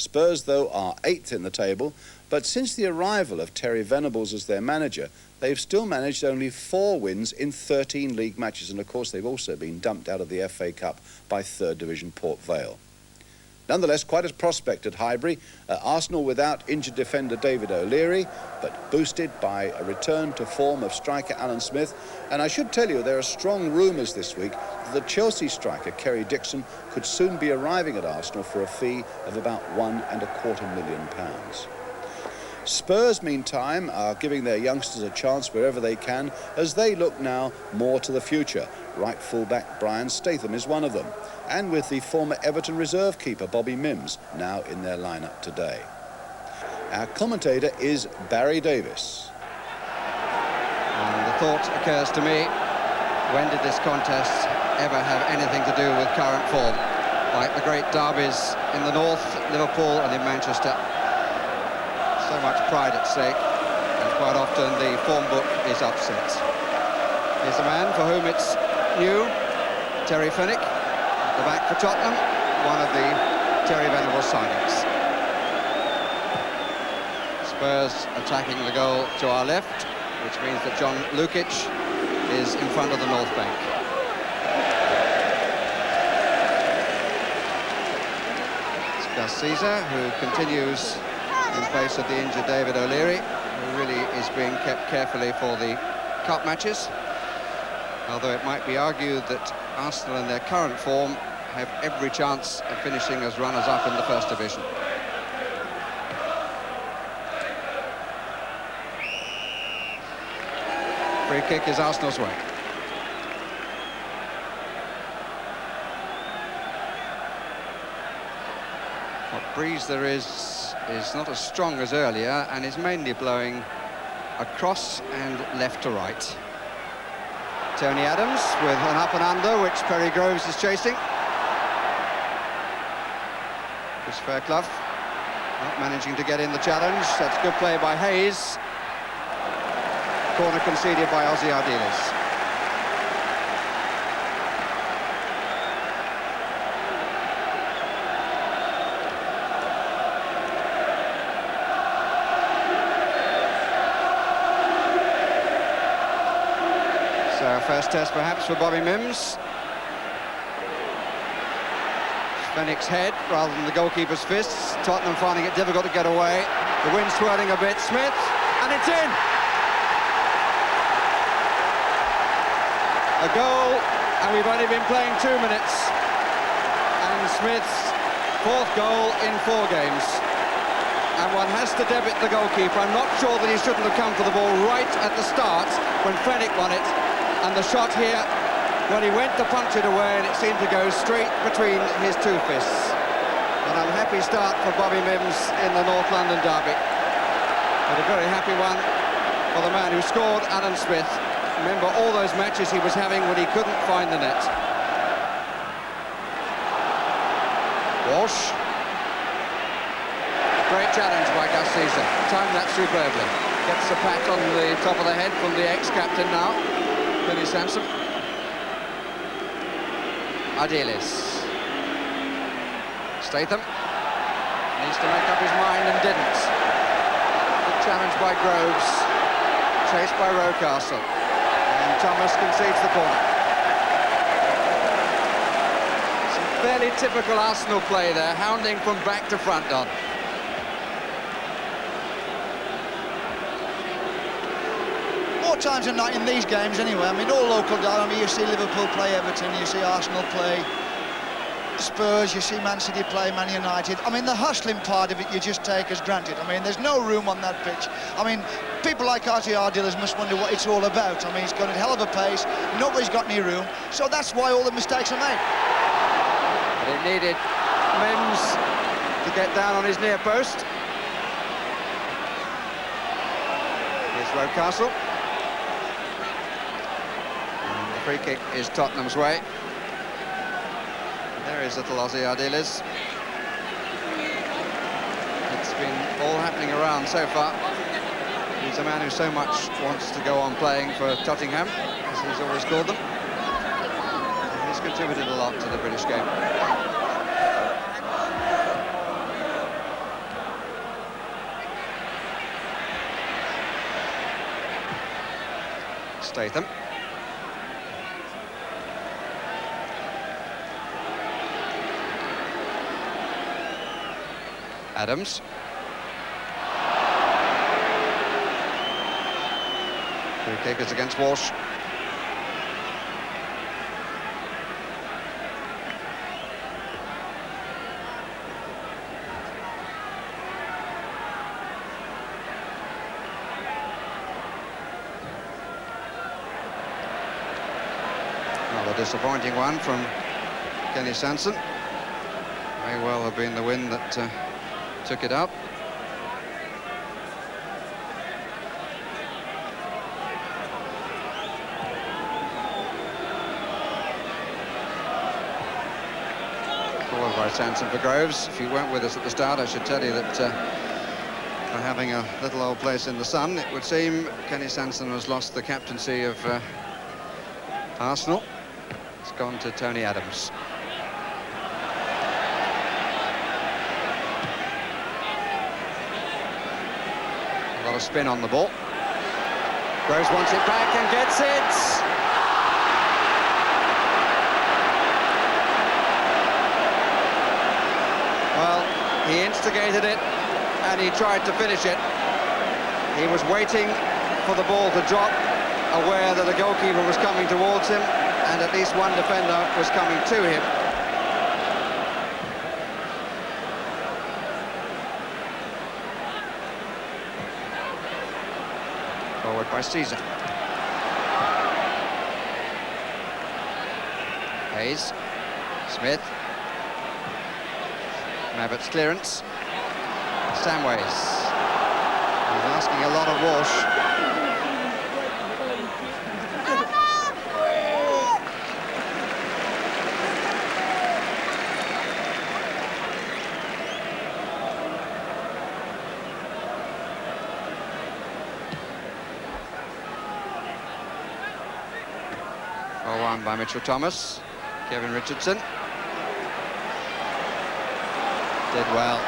Spurs, though, are 8th in the table, but since the arrival of Terry Venables as their manager, they've still managed only 4 wins in 13 league matches, and of course they've also been dumped out of the FA Cup by 3rd Division Port Vale. Nonetheless, quite a prospect at Highbury. Arsenal without injured defender David O'Leary, but boosted by a return to form of striker Alan Smith. And I should tell you, there are strong rumours this week that the Chelsea striker Kerry Dixon could soon be arriving at Arsenal for a fee of about £1.25 million. Spurs, meantime, are giving their youngsters a chance wherever they can, as they look now more to the future. Right full-back Brian Statham is one of them, and with the former Everton reserve keeper Bobby Mims now in their lineup today. Our commentator is Barry Davis. And the thought occurs to me, when did this contest ever have anything to do with current form? Like the great derbies in the north, Liverpool and in Manchester. So much pride at stake, and quite often the form book is upset. Here's a man for whom it's new, Terry Fenwick, at the back for Tottenham, one of the Terry Venables signings. Spurs attacking the goal to our left, which means that John Lukic is in front of the North Bank. It's Gus Caesar, who continues in place of the injured David O'Leary, who really is being kept carefully for the cup matches. Although it might be argued that Arsenal in their current form have every chance of finishing as runners-up in the First Division. Free kick is Arsenal's way. What breeze there is not as strong as earlier and is mainly blowing across and left to right. Tony Adams with an up and under, which Perry Groves is chasing. Chris Fairclough not managing to get in the challenge. That's good play by Hayes. Corner conceded by Ozzy Ardiles. First test perhaps for Bobby Mims. Fenwick's head rather than the goalkeeper's fists. Tottenham finding it difficult to get away. The wind swirling a bit. Smith, and it's in! A goal, and we've only been playing 2 minutes. And Smith's 4th goal in 4 games. And one has to debit the goalkeeper. I'm not sure that he shouldn't have come for the ball right at the start when Fenwick won it. And the shot here, when he went to punch it away, and it seemed to go straight between his 2 fists. An unhappy start for Bobby Mims in the North London derby. But a very happy one for the man who scored, Alan Smith. Remember all those matches he was having when he couldn't find the net. Walsh. Great challenge by Gus Caesar. Timed that superbly. Gets a pat on the top of the head from the ex-captain now. Billy Sampson. Ardiles. Statham needs to make up his mind and didn't. Good challenge by Groves, chased by Rocastle, and Thomas concedes the corner. Some fairly typical Arsenal play there, hounding from back to front on. Times than not in these games anyway. I mean, all local, I mean, you see Liverpool play Everton, you see Arsenal play Spurs, you see Man City play Man United. I mean, the hustling part of it you just take as granted. I mean, there's no room on that pitch. I mean, people like Ozzy Ardiles must wonder what it's all about. I mean, he's got a hell of a pace, nobody's got any room, so that's why all the mistakes are made. But it needed Mims to get down on his near post. Here's Rocastle. Free kick is Tottenham's way. There is little Ozzy Ardiles. It's been all happening around so far. He's a man who so much wants to go on playing for Tottenham, as he's always called them. And he's he's contributed a lot to the British game. Statham. Adams. Free kick is against Walsh. Another disappointing one from Kenny Sanson. May well have been the wind that took it up. Forward by Sanson for Groves. If you weren't with us at the start, I should tell you that by having a little old place in the sun, it would seem Kenny Sanson has lost the captaincy of Arsenal. It's gone to Tony Adams. A lot of spin on the ball. Groves wants it back and gets it. Well, he instigated it and he tried to finish it. He was waiting for the ball to drop, aware that the goalkeeper was coming towards him and at least one defender was coming to him. Forward by Caesar. Hayes. Smith. Mabbott's clearance. Samways. He's asking a lot of Walsh. 4-1 by Mitchell Thomas. Kevin Richardson. Did well.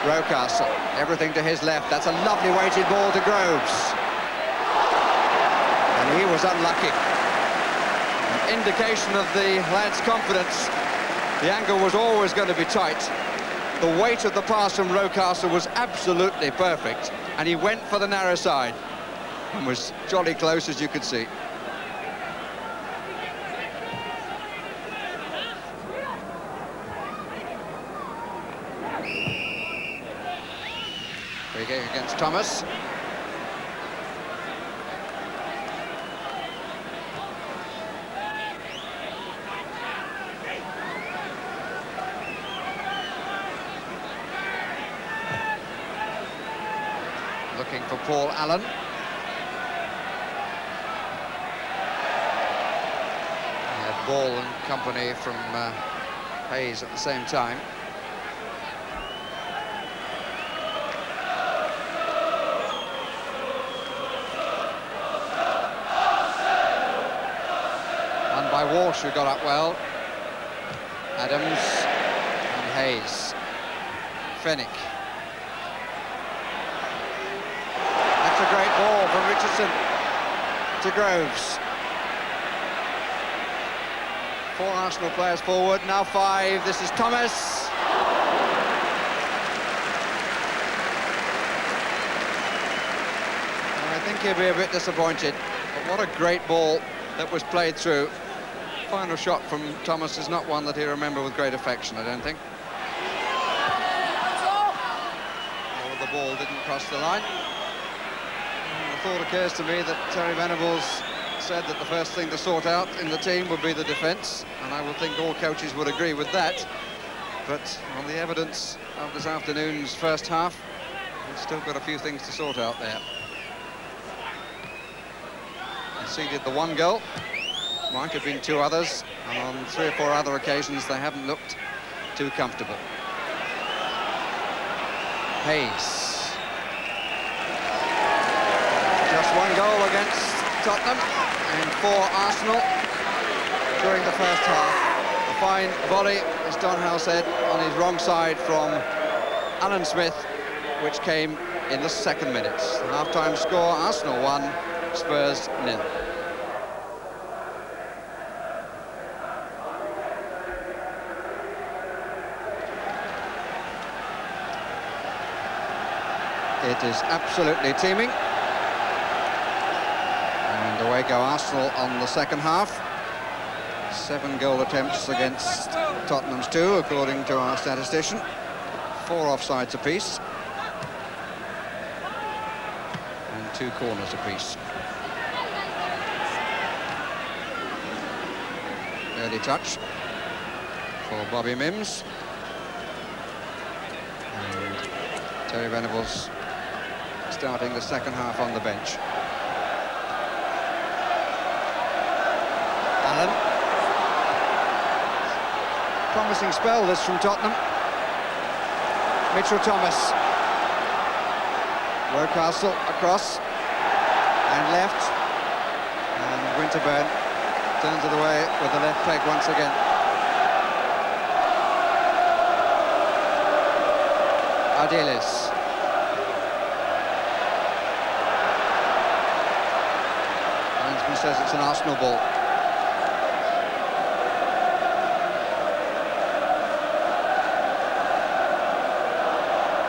Rocastle, everything to his left. That's a lovely weighted ball to Groves. And he was unlucky. An indication of the lad's confidence. The angle was always going to be tight. The weight of the pass from Rocastle was absolutely perfect. And he went for the narrow side. And was jolly close, as you could see. Free kick against Thomas. Looking for Paul Allen. He had Ball and company from Hayes at the same time. By Walsh, who got up well. Adams and Hayes. Fennick. That's a great ball from Richardson to Groves. 4 Arsenal players forward, now 5. This is Thomas. I think he'll be a bit disappointed, but what a great ball that was played through. Final shot from Thomas is not one that he'll remember with great affection, I don't think. Oh, the ball didn't cross the line. And the thought occurs to me that Terry Venables said that the first thing to sort out in the team would be the defence, and I would think all coaches would agree with that. But on the evidence of this afternoon's first half, we've still got a few things to sort out there. Conceded the 1 goal. Might have been 2 others, and on 3 or 4 other occasions they haven't looked too comfortable. Hayes. Just 1 goal against Tottenham and 4 Arsenal during the first half. A fine volley, as Don Howe said, on his wrong side from Alan Smith, which came in the 2nd minute. Half-time score, Arsenal 1, Spurs 0. It is absolutely teeming. And away go Arsenal on the second half. 7 goal attempts against Tottenham's 2, according to our statistician. 4 offsides apiece. And 2 corners apiece. Early touch for Bobby Mims. And Terry Venables starting the second half on the bench. Allen. Promising spell this from Tottenham. Mitchell Thomas. Rocastle across and left. And Winterburn turns it away with the left peg once again. Ardiles. Linesman says it's an Arsenal ball.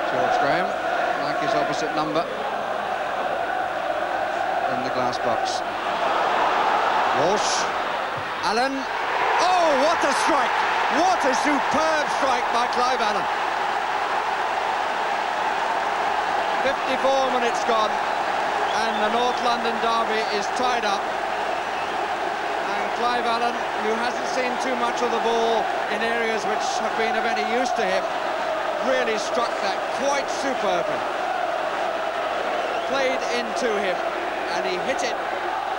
George Graham, like his opposite number in the glass box. Walsh. Allen. Oh, what a strike! What a superb strike by Clive Allen. 54 minutes gone, and the North London derby is tied up. And Clive Allen, who hasn't seen too much of the ball in areas which have been of any use to him, really struck that quite superbly. Played into him, and he hit it.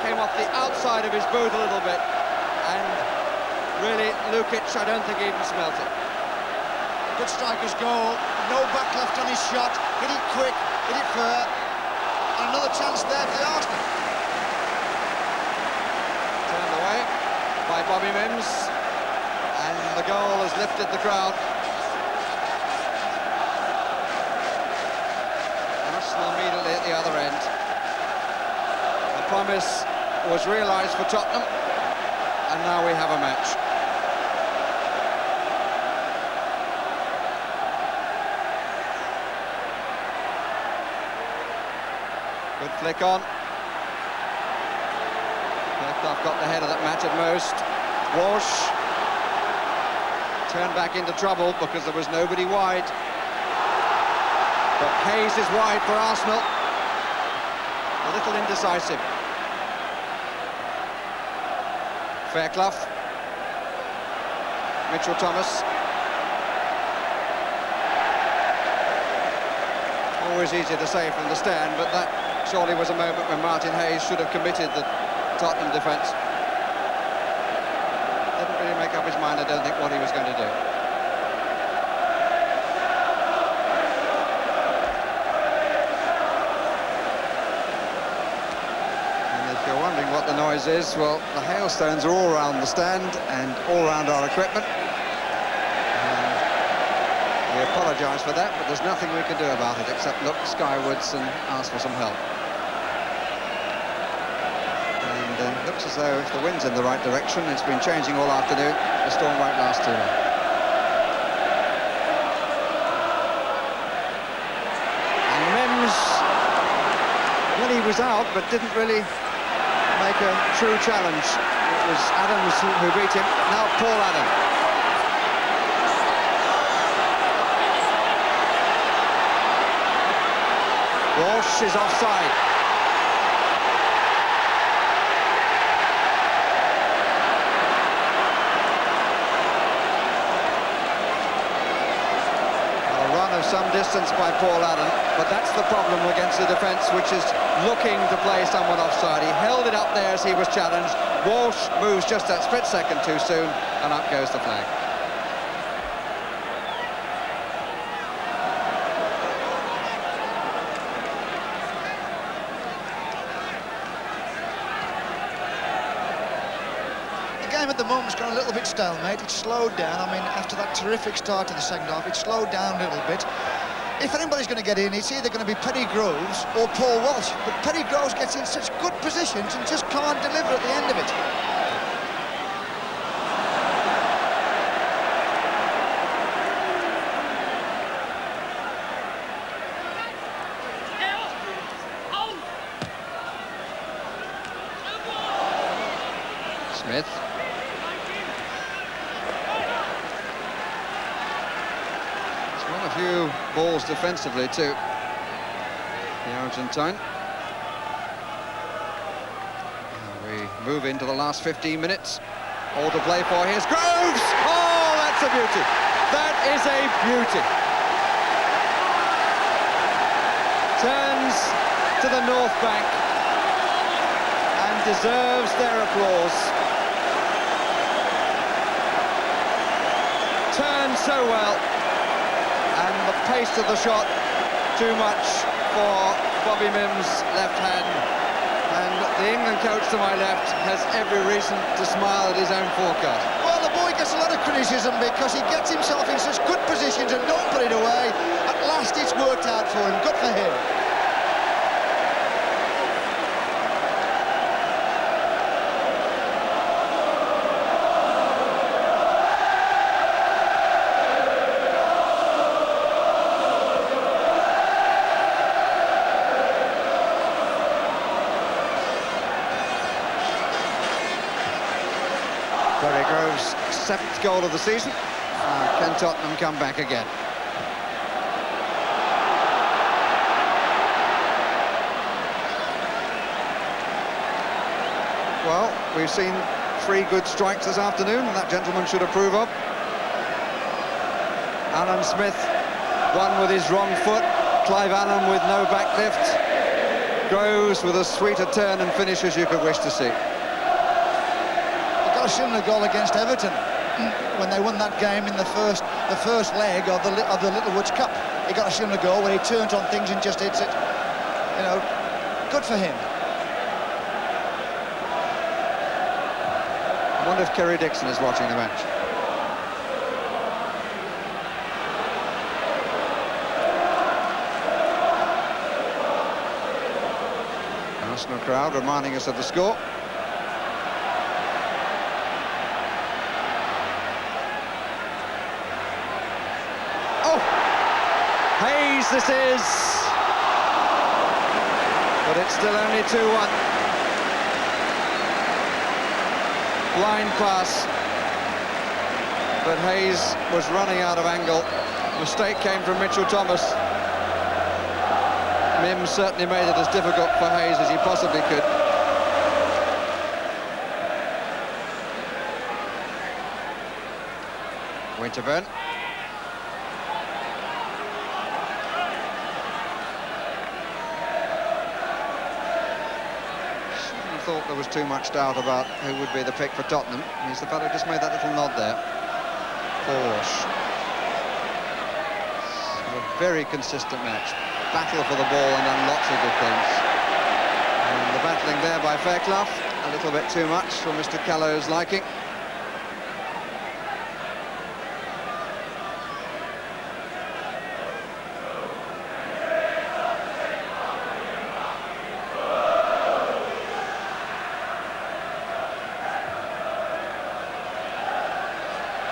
Came off the outside of his boot a little bit, and really Lukic, I don't think, even smelt it. Good striker's goal, no back left on his shot, hit it quick, hit it fair, and another chance there for the Arsenal. Turned away by Bobby Mims, and the goal has lifted the crowd. Arsenal immediately at the other end. The promise was realised for Tottenham, and now we have a match. Good flick on. Fairclough got the header that mattered most. Walsh turned back into trouble because there was nobody wide. But Hayes is wide for Arsenal. A little indecisive. Fairclough. Mitchell Thomas. Always easy to say from the stand, but that surely was a moment when Martin Hayes should have committed the Tottenham defence. Didn't really make up his mind, I don't think, what he was going to do. And if you're wondering what the noise is, well, the hailstones are all around the stand and all around our equipment. We apologise for that, but there's nothing we can do about it except look skywards and ask for some help. And looks as though if the wind's in the right direction, it's been changing all afternoon, the storm won't last too long. And Mims, well, he was out, but didn't really make a true challenge. It was Adams who beat him. Now Paul Adam. Walsh is offside. A run of some distance by Paul Allen, but that's the problem against the defence, which is looking to play someone offside. He held it up there as he was challenged. Walsh moves just that split second too soon, and up goes the flag. At the moment's gone a little bit stalemate. It's slowed down. I mean, after that terrific start to the second half, it slowed down a little bit. If anybody's going to get in, it's either going to be Perry Groves or Paul Walsh. But Perry Groves gets in such good positions and just can't deliver at the end of it. Smith. He's won a few balls defensively too, the Argentine. We move into the last 15 minutes. All to play for. Here's Groves! Oh, that's a beauty. That is a beauty. Turns to the north bank and deserves their applause. Turns so well, and the pace of the shot too much for Bobby Mims' left hand. And the England coach to my left has every reason to smile at his own forecast. Well, the boy gets a lot of criticism because he gets himself in such good positions and don't put it away. At last it's worked out for him. Good for him. Groves' 7th goal of the season. Can Tottenham come back again? Well, we've seen 3 good strikes this afternoon, and that gentleman should approve of. Alan Smith, one with his wrong foot. Clive Allen with no back lift. Groves with as sweet a turn and finish as you could wish to see. Got a similar goal against Everton when they won that game in the first leg of the Littlewoods Cup. He got a similar goal where he turns on things and just hits it. You know, good for him. I wonder if Kerry Dixon is watching the match. Arsenal crowd reminding us of the score. Hayes, this is, but it's still only 2-1. Blind pass, but Hayes was running out of angle. Mistake came from Mitchell Thomas. Mims certainly made it as difficult for Hayes as he possibly could. Winterburn. Thought there was too much doubt about who would be the pick for Tottenham. He's the fellow who just made that little nod there. Forsh. A very consistent match. Battle for the ball and done lots of good things. And the battling there by Fairclough, a little bit too much for Mr. Callow's liking.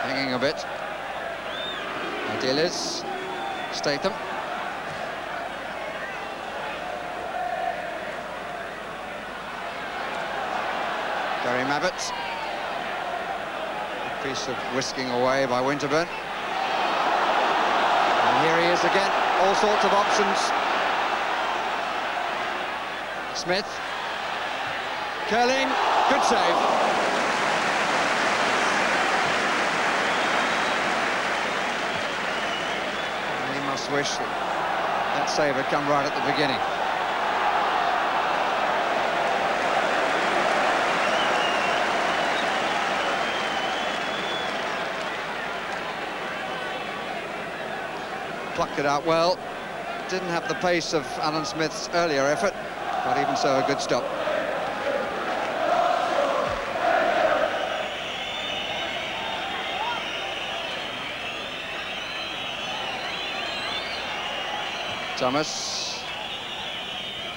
Hanging a bit. Ideal is Statham. Gary Mabbott. A piece of whisking away by Winterburn. And here he is again. All sorts of options. Smith. Curling. Good save. Wish that save had come right at the beginning. Plucked it out well. Didn't have the pace of Alan Smith's earlier effort, but even so, a good stop. Thomas,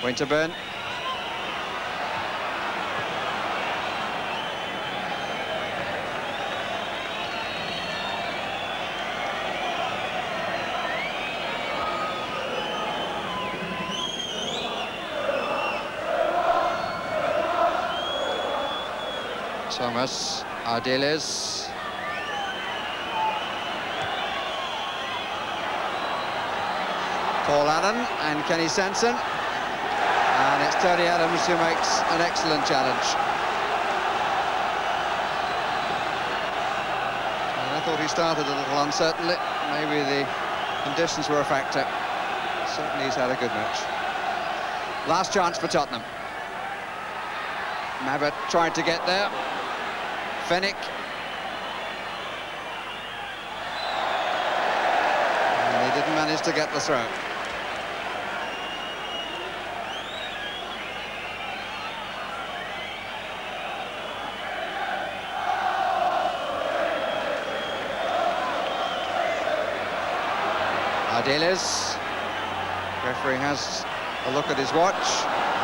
Winterburn. Thomas, Ardiles. Paul Allen and Kenny Sanson. And it's Tony Adams who makes an excellent challenge. And I thought he started a little uncertainly. Maybe the conditions were a factor. Certainly he's had a good match. Last chance for Tottenham. Mabbutt tried to get there. Fennick. And he didn't manage to get the throw. Ardiles. Referee has a look at his watch.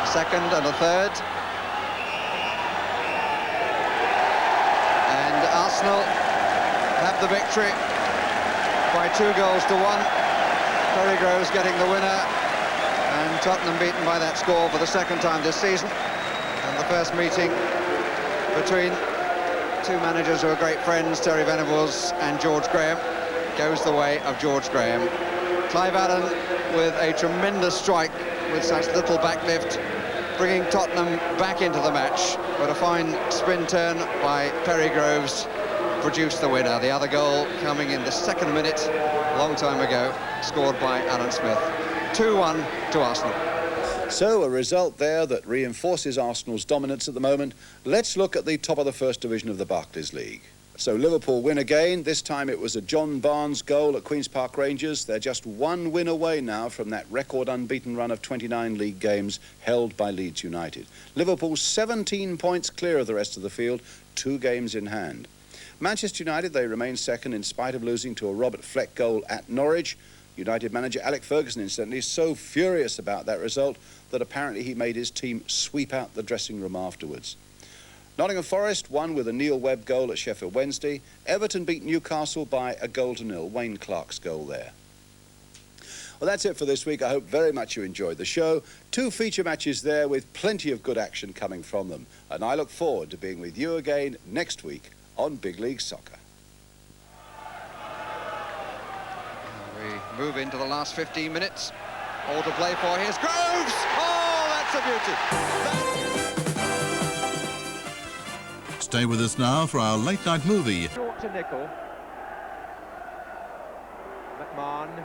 A second and a third. And Arsenal have the victory by 2 goals to 1. Perry Groves getting the winner, and Tottenham beaten by that score for the 2nd time this season. And the first meeting between 2 managers who are great friends, Terry Venables and George Graham, goes the way of George Graham. Clive Allen with a tremendous strike with such little backlift, bringing Tottenham back into the match. But a fine spin turn by Perry Groves produced the winner. The other goal coming in the 2nd minute, a long time ago, scored by Alan Smith. 2-1 to Arsenal. So a result there that reinforces Arsenal's dominance at the moment. Let's look at the top of the 1st division of the Barclays League. So Liverpool win again. This time it was a John Barnes goal at Queen's Park Rangers. They're just 1 win away now from that record unbeaten run of 29 league games held by Leeds United. Liverpool 17 points clear of the rest of the field, 2 games in hand. Manchester United, they remain 2nd in spite of losing to a Robert Fleck goal at Norwich. United manager Alec Ferguson, incidentally, is so furious about that result that apparently he made his team sweep out the dressing room afterwards. Nottingham Forest won with a Neil Webb goal at Sheffield Wednesday. Everton beat Newcastle by 1-0. Wayne Clark's goal there. Well, that's it for this week. I hope very much you enjoyed the show. 2 feature matches there with plenty of good action coming from them. And I look forward to being with you again next week on Big League Soccer. We move into the last 15 minutes. All to play for. Here's Groves! Oh, that's a beauty! Stay with us now for our late night movie. Short to Nickel. McMahon.